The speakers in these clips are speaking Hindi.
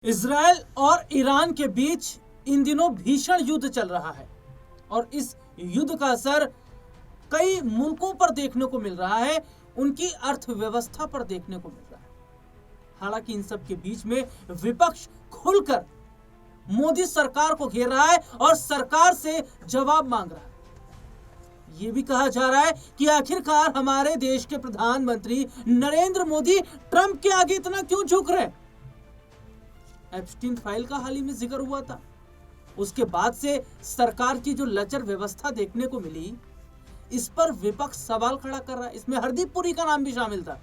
इजराइल और ईरान के बीच इन दिनों भीषण युद्ध चल रहा है और इस युद्ध का असर कई मुल्कों पर देखने को मिल रहा है, उनकी अर्थव्यवस्था पर देखने को मिल रहा है। हालांकि इन सब के बीच में विपक्ष खुलकर मोदी सरकार को घेर रहा है और सरकार से जवाब मांग रहा है। ये भी कहा जा रहा है कि आखिरकार हमारे देश के प्रधानमंत्री नरेंद्र मोदी ट्रंप के आगे इतना क्यों झुक रहे हैं। एप्स्टीन फाइल का हाल ही में जिक्र हुआ था, उसके बाद से सरकार की जो लचर व्यवस्था देखने को मिली, इस पर विपक्ष सवाल खड़ा कर रहा है। इसमें हरदीप पुरी का नाम भी शामिल था।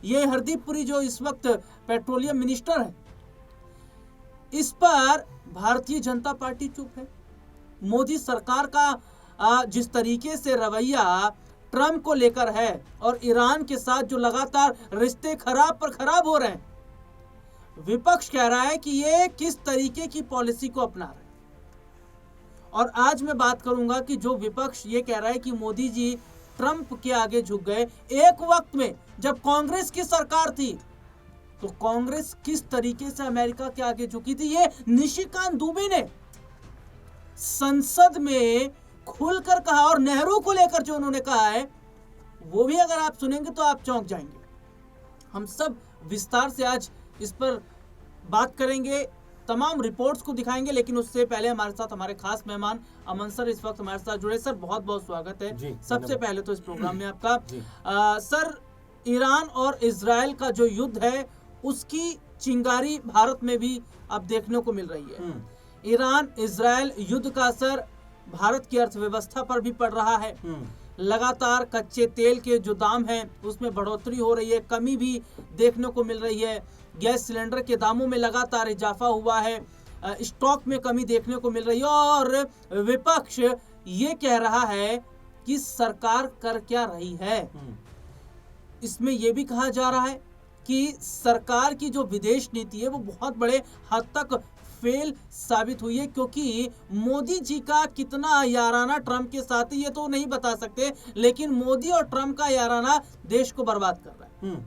ये हरदीप पुरी जो इस वक्त पेट्रोलियम मिनिस्टर है, इस पर भारतीय जनता पार्टी चुप है। मोदी सरकार का जिस तरीके से रवैया ट्रंप को लेकर है और ईरान के साथ जो लगातार रिश्ते खराब पर खराब हो रहे हैं, विपक्ष कह रहा है कि ये किस तरीके की पॉलिसी को अपना रहे हैं। और आज मैं बात करूंगा कि जो विपक्ष ये कह रहा है कि मोदी जी ट्रंप के आगे झुक गए, एक वक्त में जब कांग्रेस की सरकार थी तो कांग्रेस किस तरीके से अमेरिका के आगे झुकी थी, ये निशिकांत दुबे ने संसद में खुलकर कहा। और नेहरू को लेकर जो उन्होंने कहा है, वो भी अगर आप सुनेंगे तो आप चौंक जाएंगे। हम सब विस्तार से आज इस पर बात करेंगे, तमाम रिपोर्ट्स को दिखाएंगे, लेकिन उससे पहले हमारे साथ हमारे खास मेहमान अमन सर इस वक्त हमारे साथ जुड़े। सर बहुत बहुत स्वागत है सबसे पहले तो इस प्रोग्राम में आपका। सर, ईरान और इजराइल का जो युद्ध है उसकी चिंगारी भारत में भी अब देखने को मिल रही है। ईरान इजराइल युद्ध का असर भारत की अर्थव्यवस्था पर भी पड़ रहा है। लगातार कच्चे तेल के जो दाम हैं उसमें बढ़ोतरी हो रही है, कमी भी देखने को मिल रही है। गैस सिलेंडर के दामों में लगातार इजाफा हुआ है, स्टॉक में कमी देखने को मिल रही है। और विपक्ष ये कह रहा है कि सरकार कर क्या रही है। इसमें यह भी कहा जा रहा है कि सरकार की जो विदेश नीति है वो बहुत बड़े हद तक फेल साबित हुई है, क्योंकि मोदी जी का कितना याराना ट्रंप के साथ है ये तो नहीं बता सकते, लेकिन मोदी और ट्रंप का याराना देश को बर्बाद कर रहा है।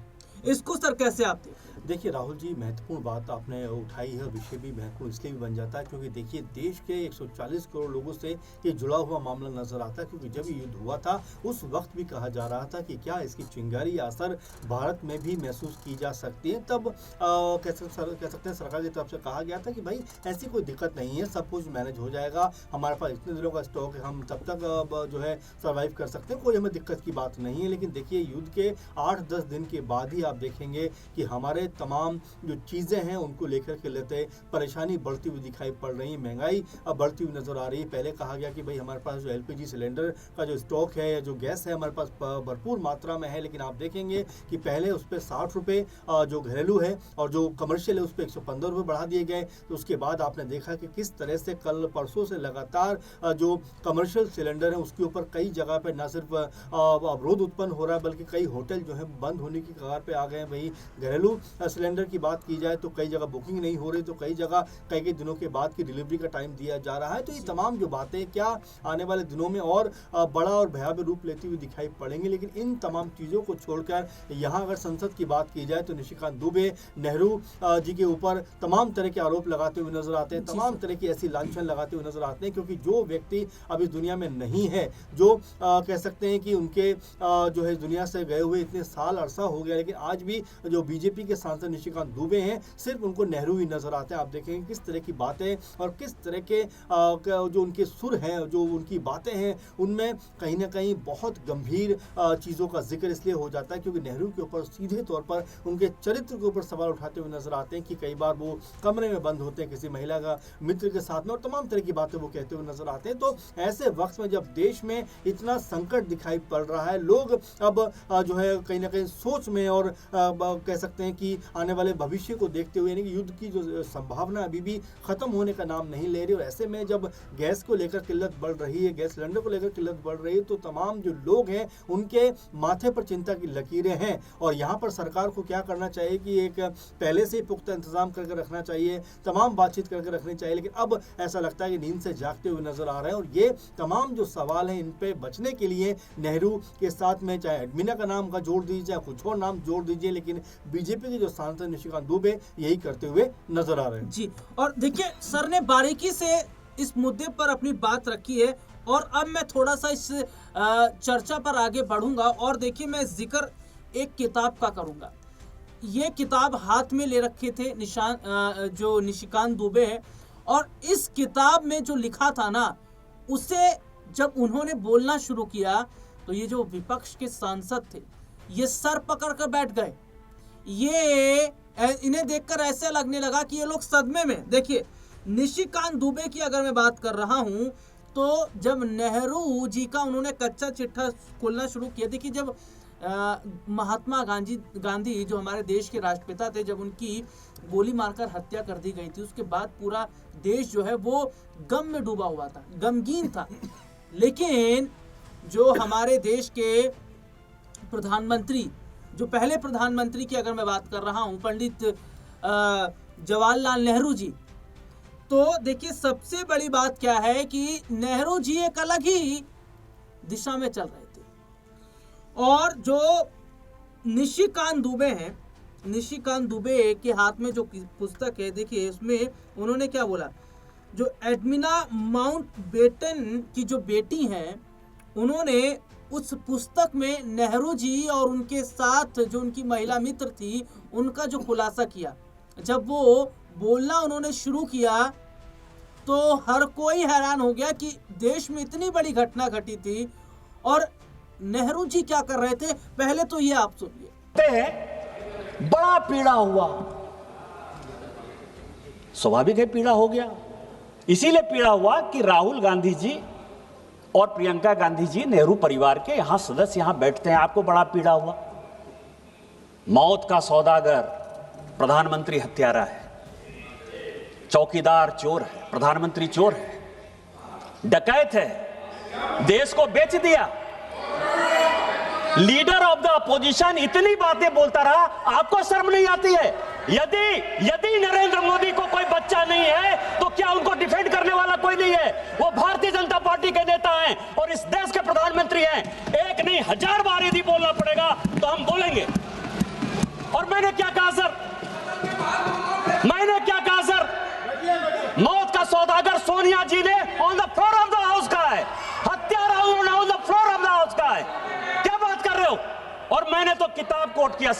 इसको सर कैसे आप देखिए राहुल जी, महत्वपूर्ण बात आपने उठाई है। विषय भी महत्वपूर्ण इसलिए भी बन जाता है क्योंकि देखिए देश के 140 करोड़ लोगों से ये जुड़ा हुआ मामला नजर आता है। क्योंकि जब ये युद्ध हुआ था उस वक्त भी कहा जा रहा था कि क्या इसकी चिंगारी या असर भारत में भी महसूस की जा सकती है। तब कह सकते हैं सरकार की तरफ से कहा गया था कि भाई ऐसी कोई दिक्कत नहीं है, सब कुछ मैनेज हो जाएगा, हमारे पास इतने दिनों का स्टॉक है, हम तब तक जो है सर्वाइव कर सकते हैं, कोई हमें दिक्कत की बात नहीं है। लेकिन देखिए युद्ध के 8-10 दिन के बाद ही आप देखेंगे कि हमारे तमाम जो चीज़ें हैं उनको लेकर के लेते परेशानी बढ़ती हुई दिखाई पड़ रही है, महंगाई अब बढ़ती हुई नज़र आ रही है। पहले कहा गया कि भाई हमारे पास जो एलपीजी सिलेंडर का जो स्टॉक है या जो गैस है हमारे पास भरपूर मात्रा में है, लेकिन आप देखेंगे कि पहले उस पर 60 रुपये जो घरेलू है और जो कमर्शियल है उस पर 115 रुपये बढ़ा दिए गए। तो उसके बाद आपने देखा कि किस तरह से कल परसों से लगातार जो कमर्शियल सिलेंडर है उसके ऊपर कई जगह पर न सिर्फ अवरोध उत्पन्न हो रहा है बल्कि कई होटल जो है बंद होने की कगार पे आ गए हैं। वही घरेलू सिलेंडर की बात की जाए तो कई जगह बुकिंग नहीं हो रही, तो कई जगह कई दिनों के बाद की डिलीवरी का टाइम दिया जा रहा है। तो ये तमाम जो बातें क्या आने वाले दिनों में और बड़ा और भयावह रूप लेती हुई दिखाई पड़ेंगी। लेकिन इन तमाम चीज़ों को छोड़कर यहाँ अगर संसद की बात की जाए तो निशिकांत दुबे नेहरू जी के ऊपर तमाम तरह के आरोप लगाते हुए नजर आते हैं, तमाम तरह की ऐसी लांछन लगाते हुए नजर आते हैं। क्योंकि जो व्यक्ति अब इस दुनिया में नहीं है, जो कह सकते हैं कि उनके जो है दुनिया से गए हुए इतने साल अरसा हो गया, लेकिन आज भी जो बीजेपी के सांसद निशिकांत दुबे हैं सिर्फ उनको नेहरू ही नजर आते हैं। आप देखेंगे किस तरह की बातें और किस तरह के जो उनके सुर हैं, जो उनकी बातें हैं, उनमें कहीं ना कहीं बहुत गंभीर चीज़ों का जिक्र इसलिए हो जाता है क्योंकि नेहरू के ऊपर सीधे तौर पर उनके चरित्र के ऊपर सवाल उठाते हुए नजर आते हैं कि कई बार वो कमरे में बंद होते हैं किसी महिला का मित्र के साथ में और तमाम तरह की बातें वो कहते हुए नजर आते हैं। तो ऐसे वक्त में जब देश में इतना संकट दिखाई पड़ रहा है, लोग अब जो है कहीं ना कहीं सोच में और कह सकते हैं कि आने वाले भविष्य को देखते हुए यानी कि युद्ध की जो संभावना अभी भी खत्म होने का नाम नहीं ले रही। और ऐसे में जब गैस को लेकर किल्लत बढ़ रही है, गैस सिलेंडर को लेकर किल्लत बढ़ रही है, तो तमाम जो लोग हैं उनके माथे पर चिंता की लकीरें हैं। और यहाँ पर सरकार को क्या करना चाहिए कि एक पहले से ही पुख्ता इंतजाम करके रखना चाहिए, तमाम बातचीत करके रखनी चाहिए। लेकिन अब ऐसा लगता है कि नींद से जागते हुए नजर आ रहे हैं। और ये तमाम जो सवाल हैं इन पे बचने के लिए नेहरू के साथ में चाहे एडमिना का नाम का जोड़ दीजिए, चाहे कुछ और नाम जोड़ दीजिए, लेकिन बीजेपी के जो सांसद निशिकांत दुबे यही करते हुए नजर आ रहे हैं। जी, और देखिए सर ने बारीकी से इस मुद्दे पर अपनी बात रखी है और अब मैं थोड़ा सा इस चर्चा पर आगे बढ़ूंगा और देखिए मैं जिक्र एक किताब का करूंगा। ये किताब हाथ में ले रखे थे जो निशिकांत दुबे है, और इस किताब में जो लिखा था ना, उसे जब उन्होंने बोलना शुरू किया तो ये जो विपक्ष के सांसद थे ये सर पकड़ कर बैठ गए। ये इन्हें देखकर ऐसे लगने लगा कि ये लोग सदमे में। देखिए निशिकांत दुबे की अगर मैं बात कर रहा हूं तो जब नेहरू जी का उन्होंने कच्चा चिट्ठा खोलना शुरू किया, देखिए जब महात्मा गांधी जो हमारे देश के राष्ट्रपिता थे, जब उनकी गोली मारकर हत्या कर दी गई थी, उसके बाद पूरा देश जो है वो गम में डूबा हुआ था, गमगीन था। लेकिन जो हमारे देश के प्रधानमंत्री, जो पहले प्रधानमंत्री की अगर मैं बात कर रहा हूं, पंडित जवाहरलाल नेहरू जी, तो देखिए सबसे बड़ी बात क्या है कि नेहरू जी एक अलग ही दिशा में चल रहे थे। और जो निशिकांत दुबे हैं, निशिकांत दुबे के हाथ में जो पुस्तक है, देखिए इसमें उन्होंने क्या बोला, जो एडमिना माउंटबेटन की जो बेटी हैं, उन्होंने उस पुस्तक में नेहरू जी और उनके साथ जो उनकी महिला मित्र थी उनका जो खुलासा किया। जब वो बोलना उन्होंने शुरू किया तो हर कोई हैरान हो गया कि देश में इतनी बड़ी घटना घटी थी और नेहरू जी क्या कर रहे थे। पहले तो ये आप सुनिए। बड़ा पीड़ा हुआ, स्वाभाविक है पीड़ा हो गया। इसीलिए पीड़ा हुआ कि राहुल गांधी जी और प्रियंका गांधी जी नेहरू परिवार के यहां सदस्य यहां बैठते हैं, आपको बड़ा पीड़ा हुआ। मौत का सौदागर प्रधानमंत्री हत्यारा है, चौकीदार चोर है, प्रधानमंत्री चोर है, डकैत है, देश को बेच दिया। लीडर ऑफ द अपोजिशन इतनी बातें बोलता रहा, आपको शर्म नहीं आती है? यदि नरेंद्र मोदी को कोई बच्चा नहीं है तो क्या उनको डिफेंड करने वाला कोई नहीं है? वो भारतीय जनता पार्टी के नेता हैं और इस देश के प्रधानमंत्री हैं। एक नहीं 1000 बार यदि बोलना पड़ेगा तो हम बोलेंगे। और मैंने क्या कहा सर? मौत का सौदागर सोनिया जी ने on the floor of the house कहा है, हत्यारा उन्होंने on the floor of the house कहा है। क्या बात कर रहे हो? और मैंने तो किताब कोट किया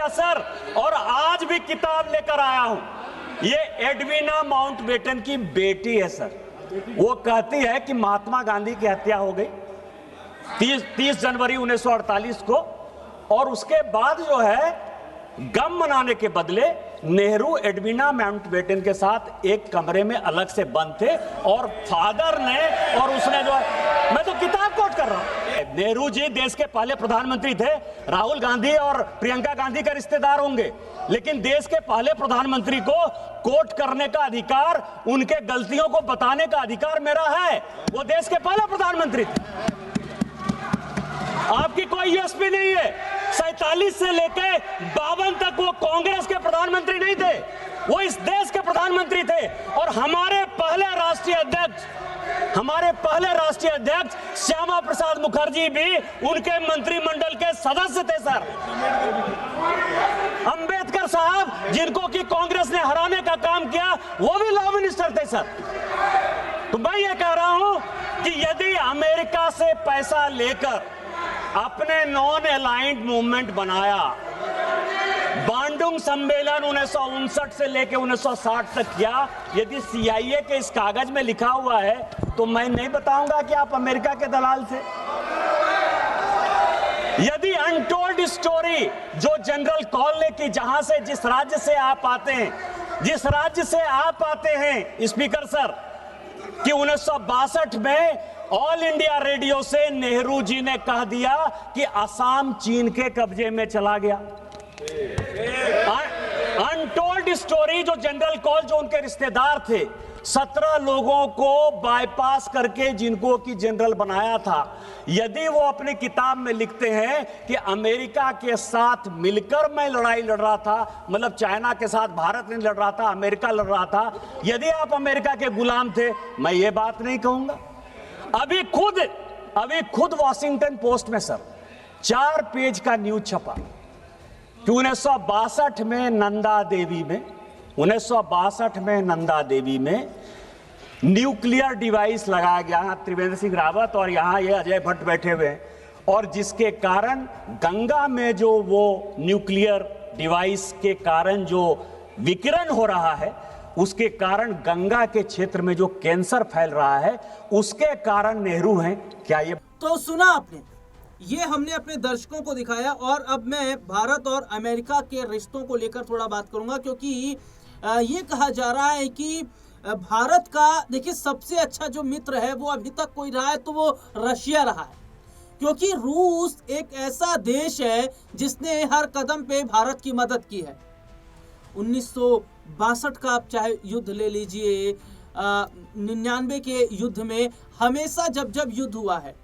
सर, और आज भी किताब लेकर आया हूं। ये एडविना माउंटबेटन की बेटी है सर। वो कहती है कि महात्मा गांधी की हत्या हो गई 30 जनवरी 1948 को, और उसके बाद जो है गम मनाने के बदले नेहरू एडविना माउंटबेटन के साथ एक कमरे में अलग से बंद थे और फादर ने और उसने जो है, मैं तो किताब कोट कर रहा हूं। नेहरू जी देश के पहले प्रधानमंत्री थे। राहुल गांधी और प्रियंका गांधी का रिश्तेदार होंगे, लेकिन देश के पहले प्रधानमंत्री को कोट करने का अधिकार, उनके गलतियों को बताने का अधिकार मेरा है। वो देश के पहले प्रधानमंत्री थे। आपकी कोई यूएसपी नहीं है। 47 से लेकर 52 तक वो कांग्रेस के प्रधानमंत्री नहीं थे, वो इस देश के प्रधानमंत्री थे। और हमारे पहले राष्ट्रीय अध्यक्ष श्यामा प्रसाद मुखर्जी भी उनके मंत्रिमंडल के सदस्य थे सर। अंबेडकर साहब, जिनको कि कांग्रेस ने हराने का काम किया, वो भी लॉ मिनिस्टर थे सर। तो मैं ये कह रहा हूं कि यदि अमेरिका से पैसा लेकर अपने नॉन अलाइंड मूवमेंट बनाया, बांडुंग सम्मेलन 1959 से लेकर 1960 तक किया, यदि CIA के इस कागज में लिखा हुआ है तो मैं नहीं बताऊंगा कि आप अमेरिका के दलाल थे। यदि अनटोल्ड स्टोरी जो जनरल कॉल ने की, जहां से जिस राज्य से आप आते हैं स्पीकर सर, कि 1962 में ऑल इंडिया रेडियो से नेहरू जी ने कह दिया कि असम चीन के कब्जे में चला गया। अनटोल्ड स्टोरी जो जनरल कॉल, जो उनके रिश्तेदार थे, 17 लोगों को बाईपास करके जिनको कि जनरल बनाया था, यदि वो अपनी किताब में लिखते हैं कि अमेरिका के साथ मिलकर मैं लड़ाई लड़ रहा था, मतलब चाइना के साथ भारत नहीं लड़ रहा था, अमेरिका लड़ रहा था, यदि आप अमेरिका के गुलाम थे, मैं ये बात नहीं कहूंगा। अभी खुद वॉशिंगटन पोस्ट में सर 4 पेज का न्यूज छपा कि 1962 में नंदा देवी में न्यूक्लियर डिवाइस लगाया गया। त्रिवेंद्र सिंह रावत और यहाँ ये अजय भट्ट बैठे हुए हैं, और जिसके कारण गंगा में जो वो न्यूक्लियर डिवाइस के कारण जो विकिरण हो रहा है, उसके कारण गंगा के क्षेत्र में जो कैंसर फैल रहा है, उसके कारण नेहरू हैं। क्या ये तो सुना आपने, ये हमने अपने दर्शकों को दिखाया। और अब मैं भारत और अमेरिका के रिश्तों को लेकर थोड़ा बात करूंगा, क्योंकि ये कहा जा रहा है कि भारत का देखिए सबसे अच्छा जो मित्र है वो अभी तक कोई रहा है तो वो रशिया रहा है, क्योंकि रूस एक ऐसा देश है जिसने हर कदम पे भारत की मदद की है। 1962 का आप चाहे युद्ध ले लीजिए, 99 के युद्ध में, हमेशा जब युद्ध हुआ है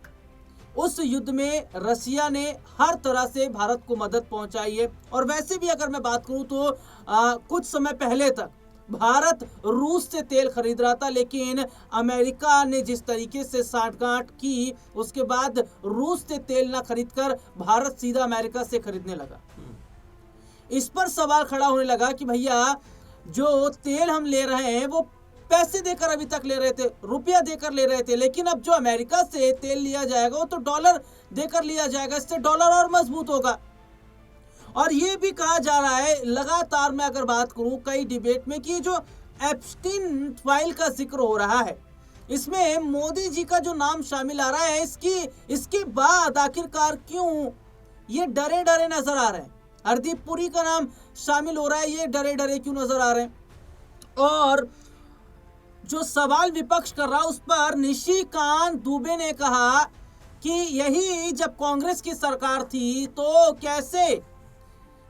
उस युद्ध में रसिया ने हर तरह से भारत को मदद पहुंचाई है। और वैसे भी अगर मैं बात करूं तो कुछ समय पहले तक भारत रूस से तेल खरीद रहा था, लेकिन अमेरिका ने जिस तरीके से साठगांठ की, उसके बाद रूस से तेल ना खरीदकर भारत सीधा अमेरिका से खरीदने लगा। इस पर सवाल खड़ा होने लगा कि भैया जो तेल हम ले रहे हैं वो पैसे देकर अभी तक ले रहे थे, रुपया देकर ले रहे थे, लेकिन अब जो अमेरिका से तेल लिया जाएगा वो तो डॉलर देकर लिया जाएगा, इससे डॉलर और मजबूत होगा। और ये भी कहा जा रहा है, लगातार मैं अगर बात करूं कई डिबेट में, कि जो एप्स्टीन फाइल का जिक्र हो रहा है, इसमें मोदी जी का जो नाम शामिल आ रहा है, इसके बाद आखिरकार क्यों ये डरे डरे नजर आ रहे हैं? हरदीप पुरी का नाम शामिल हो रहा है, ये डरे डरे क्यों नजर आ रहे हैं? और जो सवाल विपक्ष कर रहा उस पर निशिकांत दुबे ने कहा कि यही जब कांग्रेस की सरकार थी तो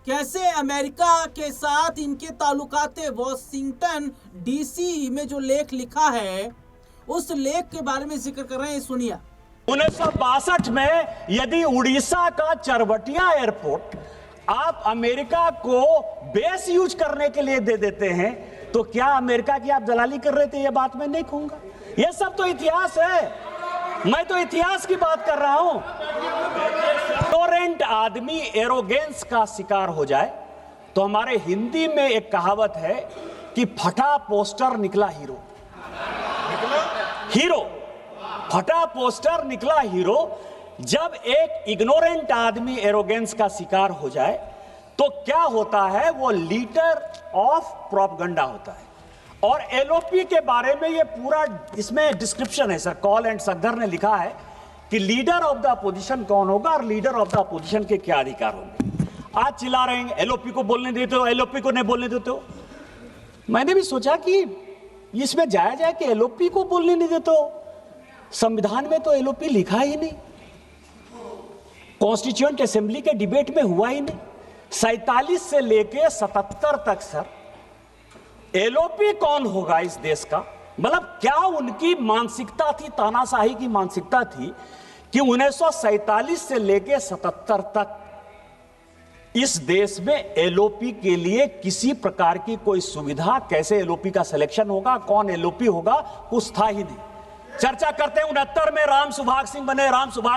कैसे अमेरिका के साथ इनके ताल्लुकात थे। वॉशिंगटन डीसी में जो लेख लिखा है उस लेख के बारे में जिक्र कर रहे हैं, सुनिए। 1962 में यदि उड़ीसा का चरबटिया एयरपोर्ट आप अमेरिका को बेस यूज करने के लिए दे देते हैं, तो क्या अमेरिका की आप दलाली कर रहे थे? यह बात मैं नहीं कहूंगा, यह सब तो इतिहास है, मैं तो इतिहास की बात कर रहा हूं। इग्नोरेंट आदमी एरोगेंस का शिकार हो जाए तो हमारे हिंदी में एक कहावत है कि फटा पोस्टर निकला हीरो, फटा पोस्टर निकला हीरो। जब एक इग्नोरेंट आदमी एरोगेंस का शिकार हो जाए तो क्या होता है, वो लीडर ऑफ प्रोपगंडा होता है। और एलओपी के बारे में ये पूरा इसमें डिस्क्रिप्शन है सर, कॉल एंड सगदर ने लिखा है कि लीडर ऑफ द अपोजिशन कौन होगा और लीडर ऑफ द अपोजिशन के क्या अधिकार होंगे। आज चिल्ला रहे हैं एलओपी को बोलने देते हो, एलओपी को नहीं बोलने देते हो। मैंने भी सोचा कि इसमें जायज है कि एलओपी को बोलने नहीं देते हो, संविधान में तो एलओपी लिखा ही नहीं, कॉन्स्टिट्यूएंट असेंबली के डिबेट में हुआ ही नहीं। 47 से लेके 77 तक सर एलओपी कौन होगा इस देश का? मतलब क्या उनकी मानसिकता थी, तानाशाही की मानसिकता थी कि 1947 से लेके 77 तक इस देश में एलओपी के लिए किसी प्रकार की कोई सुविधा, कैसे एलओपी का सिलेक्शन होगा, कौन एलओपी होगा, कुछ था ही नहीं। चर्चा करते हैं 69 में राम सुभाग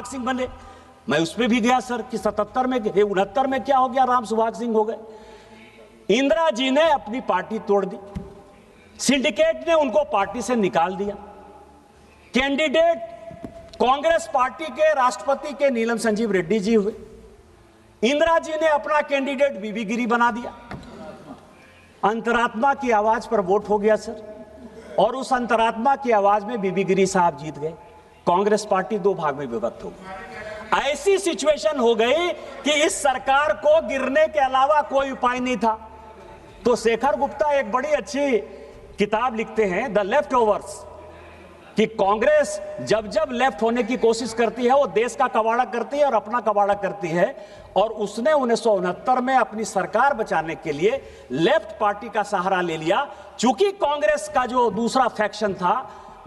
सिंह बने, मैं उस पर भी गया सर कि 77 में 69 में क्या हो गया, राम सुभाग सिंह हो गए। इंदिरा जी ने अपनी पार्टी तोड़ दी, सिंडिकेट ने उनको पार्टी से निकाल दिया, कैंडिडेट कांग्रेस पार्टी के राष्ट्रपति के नीलम संजीव रेड्डी जी हुए, इंदिरा जी ने अपना कैंडिडेट बीबी गिरी बना दिया, अंतरात्मा की आवाज पर वोट हो गया सर, और उस अंतरात्मा की आवाज में बीबी गिरी साहब जीत गए, कांग्रेस पार्टी 2 भाग में विभक्त हो गई। ऐसी सिचुएशन हो गई कि इस सरकार को गिरने के अलावा कोई उपाय नहीं था। तो शेखर गुप्ता एक बड़ी अच्छी किताब लिखते हैं, द लेफ्ट ओवर्स, कि कांग्रेस जब जब लेफ्ट होने की कोशिश करती है वो देश का कबाड़ा करती है और अपना कबाड़ा करती है। और उसने 1969 में अपनी सरकार बचाने के लिए लेफ्ट पार्टी का सहारा ले लिया। चूंकि कांग्रेस का जो दूसरा फैक्शन था,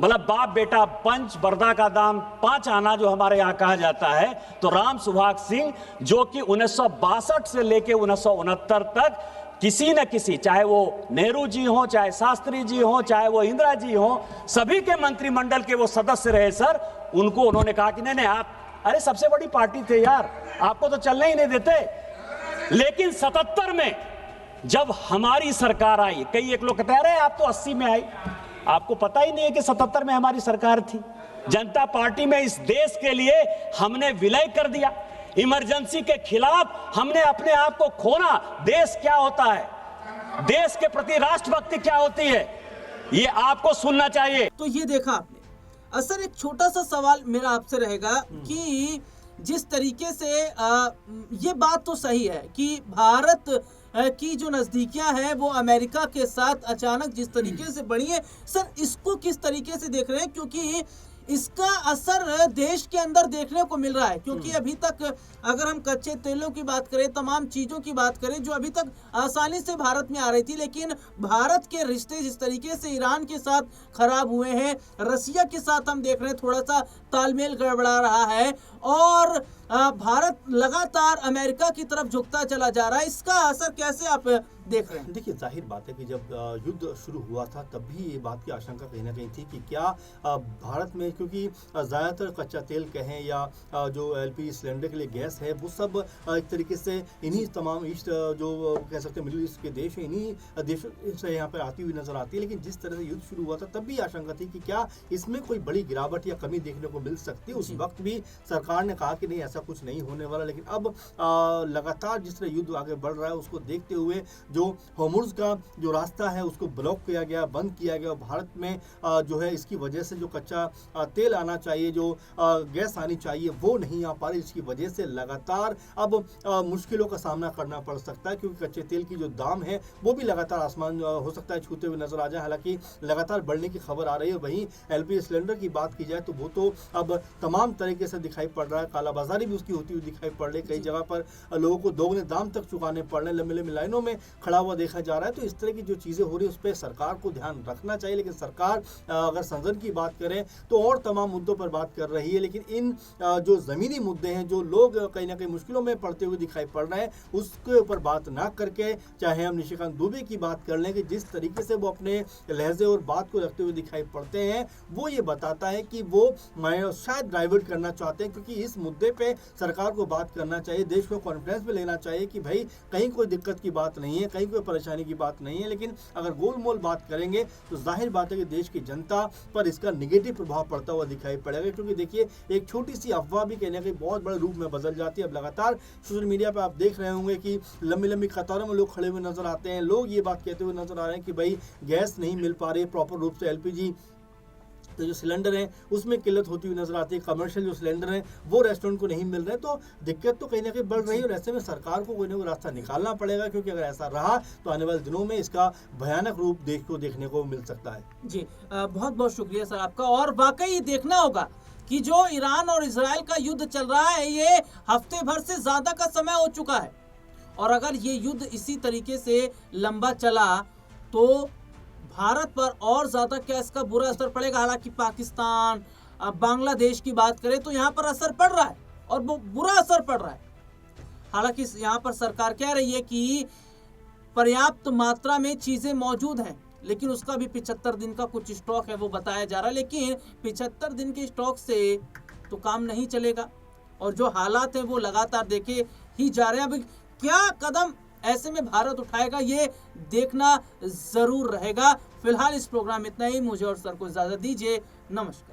मतलब बाप बेटा पंच बरदा का दाम 5 आना जो हमारे यहाँ कहा जाता है, तो राम सुभाग सिंह जो कि 1962 से लेके 1969 तक किसी न किसी, चाहे वो नेहरू जी हो, चाहे शास्त्री जी हो, चाहे वो इंदिरा जी हो, सभी के मंत्रिमंडल के वो सदस्य रहे सर। उनको उन्होंने कहा कि नहीं आप, अरे सबसे बड़ी पार्टी थे यार, आपको तो चलने ही नहीं देते, लेकिन 77 में जब हमारी सरकार आई, कई एक लोग कहते हैं अरे आप तो 80 में आई, आपको पता ही नहीं है कि 77 में हमारी सरकार थी। जनता पार्टी में इस देश के लिए हमने विलय कर दिया, इमरजेंसी के खिलाफ हमने अपने आप को खोना। देश क्या होता है, देश के प्रति राष्ट्रभक्ति क्या होती है, ये आपको सुनना चाहिए। तो ये देखा आपने। असर एक छोटा सा सवाल मेरा आपसे रहेगा कि जिस तरीके से ये बात तो सही है कि भारत की जो नजदीकियां हैं वो अमेरिका के साथ अचानक जिस तरीके से बढ़ी है, सर इसको किस तरीके से देख रहे हैं? क्योंकि इसका असर देश के अंदर देखने को मिल रहा है। क्योंकि अभी तक अगर हम कच्चे तेलों की बात करें, तमाम चीज़ों की बात करें जो अभी तक आसानी से भारत में आ रही थी, लेकिन भारत के रिश्ते जिस तरीके से ईरान के साथ खराब हुए हैं, रसिया के साथ हम देख रहे हैं थोड़ा सा तालमेल गड़बड़ा रहा है, और भारत लगातार अमेरिका की तरफ झुकता चला जा रहा है। इसका असर कैसे आप देख रहे हैं? देखिए, जाहिर बात है कि जब युद्ध शुरू हुआ था तब भी ये बात की आशंका कहीं ना कहीं थी कि क्या भारत में, क्योंकि ज़्यादातर कच्चा तेल कहें या जो एलपीजी सिलेंडर के लिए गैस है, वो सब एक तरीके से इन्हीं तमाम ईस्ट जो कह सकते हैं मिडिल ईस्ट के देश हैं, इन्हीं देशों से यहाँ पर आती हुई नजर आती है। लेकिन जिस तरह से युद्ध शुरू हुआ था तब भी आशंका थी कि क्या इसमें कोई बड़ी गिरावट या कमी देखने को मिल सकती है। उस वक्त भी सरकार ने कहा कि नहीं, ऐसा कुछ नहीं होने वाला। लेकिन अब लगातार जिस तरह युद्ध आगे बढ़ रहा है उसको देखते हुए जो होर्मुज़ का जो रास्ता है उसको ब्लॉक किया गया, बंद किया गया। भारत में जो है इसकी वजह से जो कच्चा तेल आना चाहिए, जो गैस आनी चाहिए, वो नहीं आ पा रही। इसकी वजह से लगातार अब मुश्किलों का सामना करना पड़ सकता है, क्योंकि कच्चे तेल की जो दाम है वो भी लगातार आसमान हो सकता है छूते हुए नजर आ जाए। हालांकि लगातार बढ़ने की खबर आ रही है। वहीं एलपीजी सिलेंडर की बात की जाए तो वो तो अब तमाम तरीके से दिखाई पड़ रहा है, कालाबाजारी भी उसकी होती हुई दिखाई पड़ रही है। कई जगह पर लोगों को दोगुने दाम तक चुकाने पड़ रहे हैं, लंबी लंबी लाइनों में खड़ा हुआ देखा जा रहा है। तो इस तरह की जो चीज़ें हो रही है उस पर सरकार को ध्यान रखना चाहिए। लेकिन सरकार अगर संसद की बात करें तो और तमाम मुद्दों पर बात कर रही है, लेकिन इन जो ज़मीनी मुद्दे हैं, जो लोग कहीं ना कहीं मुश्किलों में पड़ते हुए दिखाई पड़ रहे हैं, उसके ऊपर बात ना करके, चाहे हम निशिकांत दुबे की बात कर लें कि जिस तरीके से वो अपने लहजे और बात को रखते हुए दिखाई पड़ते हैं, वो ये बताता है कि वो शायद डाइवर्ट करना चाहते हैं। क्योंकि इस मुद्दे पे सरकार को बात करना चाहिए, देश को कॉन्फ्रेंस में लेना चाहिए कि भाई कहीं कोई दिक्कत की बात नहीं है, कहीं कोई परेशानी की बात नहीं है। लेकिन अगर गोलमोल बात करेंगे तो जाहिर बात है कि देश की जनता पर इसका निगेटिव प्रभाव पड़ता हुआ दिखाई पड़ेगा। क्योंकि देखिए, एक छोटी सी अफवाह भी कहने के बहुत बड़े रूप में बदल जाती है। अब लगातार सोशल मीडिया पर आप देख रहे होंगे कि लंबी लंबी कतारों में लोग खड़े हुए नजर आते हैं। लोग ये बात कहते हुए नजर आ रहे हैं कि भाई गैस नहीं मिल पा रही प्रॉपर रूप से, एलपीजी तो जो सिलेंडर है उसमें किल्लत होती हुई नजर आती है, कमर्शियल जो सिलेंडर है वो रेस्टोरेंट को नहीं मिल रहे। तो दिक्कत तो कहीं ना कहीं बढ़ रही है और ऐसे में सरकार को कोई ना कोई रास्ता निकालना पड़ेगा। क्योंकि अगर ऐसा रहा तो आने वाले दिनों में इसका भयानक रूप देखने को मिल सकता है। जी, बहुत बहुत शुक्रिया सर आपका। और वाकई देखना होगा कि जो ईरान और इजराइल का युद्ध चल रहा है ये हफ्ते भर से ज्यादा का समय हो चुका है, और अगर ये युद्ध इसी तरीके से लंबा चला तो भारत पर और ज्यादा क्या इसका बुरा असर पड़ेगा। हालांकि पाकिस्तान, बांग्लादेश की बात करें तो यहाँ पर असर पड़ रहा है और वो बुरा असर पड़ रहा है। हालांकि यहाँ पर सरकार कह रही है कि पर्याप्त मात्रा में चीजें मौजूद हैं, लेकिन उसका भी 75 दिन का कुछ स्टॉक है वो बताया जा रहा है। लेकिन 75 दिन के स्टॉक से तो काम नहीं चलेगा, और जो हालात हैं वो लगातार देखे ही जा रहे हैं। अब क्या कदम ऐसे में भारत उठाएगा ये देखना जरूर रहेगा। फिलहाल इस प्रोग्राम में इतना ही। मुझे और सर को इजाजत दीजिए। नमस्कार।